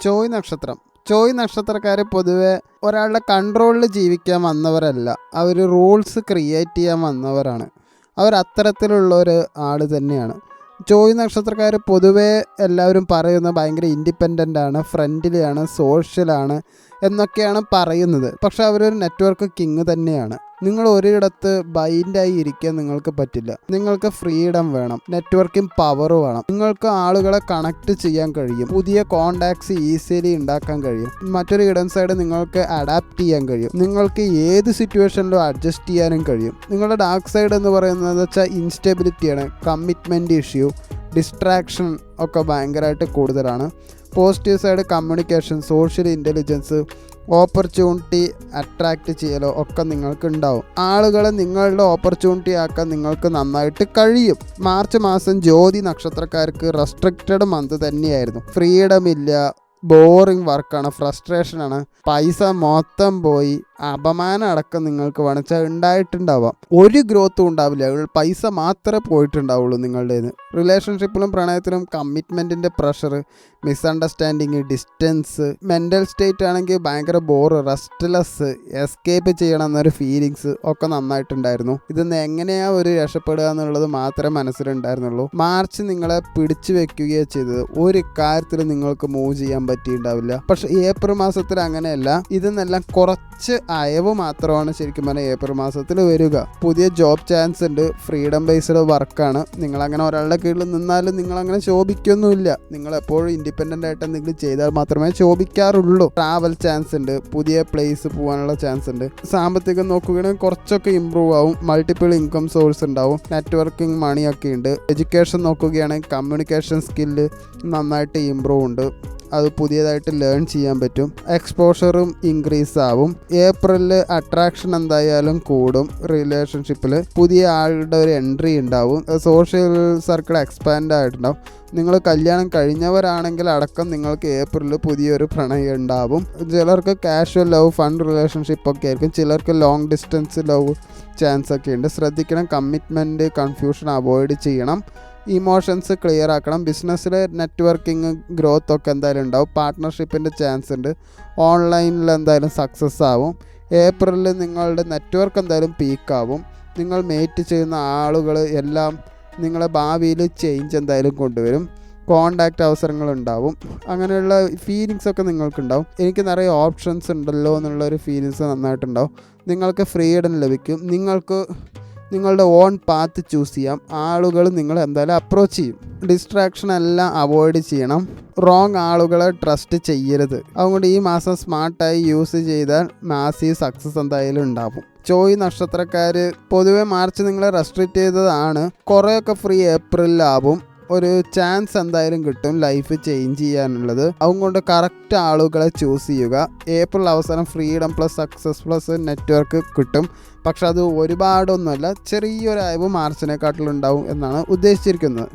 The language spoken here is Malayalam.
ചോയ് നക്ഷത്രം. ചോയ് നക്ഷത്രക്കാർ പൊതുവെ ഒരാളുടെ കൺട്രോളിൽ ജീവിക്കാൻ വന്നവരല്ല, അവർ റൂൾസ് ക്രിയേറ്റ് ചെയ്യാൻ വന്നവരാണ്. അവർ അത്തരത്തിലുള്ള ഒരു ആൾ തന്നെയാണ്. ചോയ് നക്ഷത്രക്കാർ പൊതുവേ എല്ലാവരും പറയുന്നത് ഭയങ്കര ഇൻഡിപെൻഡൻ്റ് ആണ്, ഫ്രണ്ട്ലി ആണ്, സോഷ്യലാണ് എന്നൊക്കെയാണ് പറയുന്നത്. പക്ഷെ അവരൊരു നെറ്റ്വർക്ക് കിങ് തന്നെയാണ്. നിങ്ങൾ ഒരിടത്ത് ബൈൻഡായി ഇരിക്കാൻ നിങ്ങൾക്ക് പറ്റില്ല. നിങ്ങൾക്ക് ഫ്രീഡം വേണം, നെറ്റ്വർക്കിംഗ് പവർ വേണം. നിങ്ങൾക്ക് ആളുകളെ കണക്ട് ചെയ്യാൻ കഴിയും, പുതിയ കോണ്ടാക്ട്സ് ഈസിലി ഉണ്ടാക്കാൻ കഴിയും. മറ്റൊരു ഇടം സൈഡ് നിങ്ങൾക്ക് അഡാപ്റ്റ് ചെയ്യാൻ കഴിയും, നിങ്ങൾക്ക് ഏത് സിറ്റുവേഷനിലും അഡ്ജസ്റ്റ് ചെയ്യാനും കഴിയും. നിങ്ങളുടെ ഡാർക്ക് സൈഡ് എന്ന് പറയുന്നത് വെച്ചാൽ ഇൻസ്റ്റെബിലിറ്റിയാണ്, കമ്മിറ്റ്മെൻറ്റ് ഇഷ്യൂ, ഡിസ്ട്രാക്ഷൻ ഒക്കെ ഭയങ്കരമായിട്ട് കൂടുതലാണ്. Positive side communication, social intelligence, opportunity attract ചെയ്യലോ ഒക്കെ നിങ്ങൾക്ക് ഉണ്ടാവും. ആളുകളെ നിങ്ങളുടെ ഓപ്പർച്യൂണിറ്റി ആക്കാൻ നിങ്ങൾക്ക് നന്നായിട്ട് കഴിയും. മാർച്ച് മാസം ജ്യോതി നക്ഷത്രക്കാർക്ക് റെസ്ട്രിക്റ്റഡ് മന്ത് തന്നെയായിരുന്നു. ഫ്രീഡം ഇല്ല, ബോറിങ് വർക്കാണ്, ഫ്രസ്ട്രേഷനാണ്, പൈസ മൊത്തം പോയി, അപമാനം അടക്കം നിങ്ങൾക്ക് വേണമെച്ചാൽ ഉണ്ടായിട്ടുണ്ടാവാം. ഒരു ഗ്രോത്തും ഉണ്ടാവില്ല, പൈസ മാത്രമേ പോയിട്ടുണ്ടാവുള്ളൂ നിങ്ങളുടേത്. റിലേഷൻഷിപ്പിലും പ്രണയത്തിലും കമ്മിറ്റ്മെൻറ്റിൻ്റെ pressure, misunderstanding, distance, mental state ആണെങ്കിൽ ഭയങ്കര ബോറ്, റെസ്റ്റ്ലെസ്, എസ്കേപ്പ് ചെയ്യണം എന്നൊരു ഫീലിങ്സ് ഒക്കെ നന്നായിട്ടുണ്ടായിരുന്നു. ഇതൊന്ന് എങ്ങനെയാണ് ഒരു രക്ഷപ്പെടുക എന്നുള്ളത് മാത്രമേ മനസ്സിലുണ്ടായിരുന്നുള്ളൂ. മാർച്ച് നിങ്ങളെ പിടിച്ചു വെക്കുകയോ ചെയ്തത്, ഒരു കാര്യത്തിൽ നിങ്ങൾക്ക് മൂവ് ചെയ്യാൻ പറ്റിയിട്ടുണ്ടാവില്ല. പക്ഷെ ഏപ്രിൽ മാസത്തിൽ അങ്ങനെയല്ല. ഇതെന്നെല്ലാം കുറച്ച് അയവ് മാത്രമാണ് ശരിക്കും പറഞ്ഞാൽ ഏപ്രിൽ മാസത്തിൽ വരിക. പുതിയ ജോബ് ചാൻസ് ഉണ്ട്, ഫ്രീഡം ബേസ്ഡ് വർക്കാണ്. നിങ്ങളങ്ങനെ ഒരാളുടെ കീഴിൽ നിന്നാലും നിങ്ങളങ്ങനെ ശോഭിക്കൊന്നുമില്ല. നിങ്ങളെപ്പോഴും ഇൻഡിപെൻഡൻ്റ് ആയിട്ട് എന്തെങ്കിലും ചെയ്താൽ മാത്രമേ ശോഭിക്കാറുള്ളൂ. ട്രാവൽ ചാൻസ് ഉണ്ട്, പുതിയ പ്ലേസ് പോകാനുള്ള ചാൻസ് ഉണ്ട്. സാമ്പത്തികം നോക്കുകയാണെങ്കിൽ കുറച്ചൊക്കെ ഇമ്പ്രൂവ് ആവും, മൾട്ടിപ്പിൾ ഇൻകം സോഴ്സ് ഉണ്ടാവും, നെറ്റ്വർക്കിംഗ് മണിയൊക്കെ ഉണ്ട്. എഡ്യൂക്കേഷൻ നോക്കുകയാണെങ്കിൽ കമ്മ്യൂണിക്കേഷൻ സ്കില്ല് നന്നായിട്ട് ഇമ്പ്രൂവ് ഉണ്ട്, അത് പുതിയതായിട്ട് ലേൺ ചെയ്യാൻ പറ്റും. എക്സ്പോഷറും ഇൻക്രീസ് ആവും. ഏപ്രിലിൽ അട്രാക്ഷൻ എന്തായാലും കൂടും. റിലേഷൻഷിപ്പിൽ പുതിയ ആളുടെ ഒരു എൻട്രി ഉണ്ടാവും. സോഷ്യൽ സർക്കിൾ എക്സ്പാൻഡ് ആയിട്ടുണ്ടാവും. നിങ്ങൾ കല്യാണം കഴിഞ്ഞവരാണെങ്കിൽ അടക്കം നിങ്ങൾക്ക് ഏപ്രിലിൽ പുതിയൊരു പ്രണയം ഉണ്ടാവും. ചിലർക്ക് കാഷ്വൽ ലവ്, ഫൺ റിലേഷൻഷിപ്പ് ഒക്കെ ആയിരിക്കും. ചിലർക്ക് ലോങ് ഡിസ്റ്റൻസ് ലവ് ചാൻസ് ഒക്കെ ഉണ്ട്. ശ്രദ്ധിക്കണം, കമ്മിറ്റ്മെൻറ്റ് കൺഫ്യൂഷൻ അവോയ്ഡ് ചെയ്യണം, ഇമോഷൻസ് ക്ലിയർ ആക്കണം. ബിസിനസ്സിൽ നെറ്റ്വർക്കിംഗ് ഗ്രോത്ത് ഒക്കെ എന്തായാലും ഉണ്ടാവും. പാർട്ട്ണർഷിപ്പിൻ്റെ ചാൻസ് ഉണ്ട്. ഓൺലൈനിൽ എന്തായാലും സക്സസ് ആവും. ഏപ്രിലിൽ നിങ്ങളുടെ നെറ്റ്വർക്ക് എന്തായാലും പീക്കാവും. നിങ്ങൾ മീറ്റ് ചെയ്യുന്ന ആളുകൾ എല്ലാം നിങ്ങളെ ഭാവിയിൽ ചേഞ്ച് എന്തായാലും കൊണ്ടുവരും. കോണ്ടാക്റ്റ് അവസരങ്ങളുണ്ടാവും. അങ്ങനെയുള്ള ഫീലിങ്സൊക്കെ നിങ്ങൾക്കുണ്ടാവും. എനിക്ക് നിറയെ ഓപ്ഷൻസ് ഉണ്ടല്ലോ എന്നുള്ളൊരു ഫീലിങ്സ് നന്നായിട്ടുണ്ടാവും. നിങ്ങൾക്ക് ഫ്രീഡം ലഭിക്കും. നിങ്ങൾക്ക് നിങ്ങളുടെ ഓൺ പാത്ത് ചൂസ് ചെയ്യാം. ആളുകൾ നിങ്ങൾ എന്തായാലും അപ്രോച്ച് ചെയ്യും. ഡിസ്ട്രാക്ഷൻ എല്ലാം അവോയ്ഡ് ചെയ്യണം. റോങ് ആളുകളെ ട്രസ്റ്റ് ചെയ്യരുത്. അതുകൊണ്ട് ഈ മാസം സ്മാർട്ടായി യൂസ് ചെയ്താൽ മാസീവ് സക്സസ് എന്തായാലും ഉണ്ടാവും. ചോയ് നക്ഷത്രക്കാർ പൊതുവെ മാർച്ച് നിങ്ങളെ റെസ്ട്രിക്റ്റ് ചെയ്തതാണ്. കുറേയൊക്കെ ഫ്രീ ഏപ്രിലാവും. ഒരു ചാൻസ് എന്തായാലും കിട്ടും ലൈഫ് ചേഞ്ച് ചെയ്യാനുള്ളത്. അതുകൊണ്ട് കറക്റ്റ് ആളുകളെ ചൂസ് ചെയ്യുക. ഏപ്രിൽ അവസാനം freedom plus success plus network കിട്ടും. പക്ഷെ അത് ഒരുപാടൊന്നുമല്ല, ചെറിയൊരു അയവ് മാർച്ചിനെക്കാട്ടിലുണ്ടാവും എന്നാണ് ഉദ്ദേശിച്ചിരിക്കുന്നത്.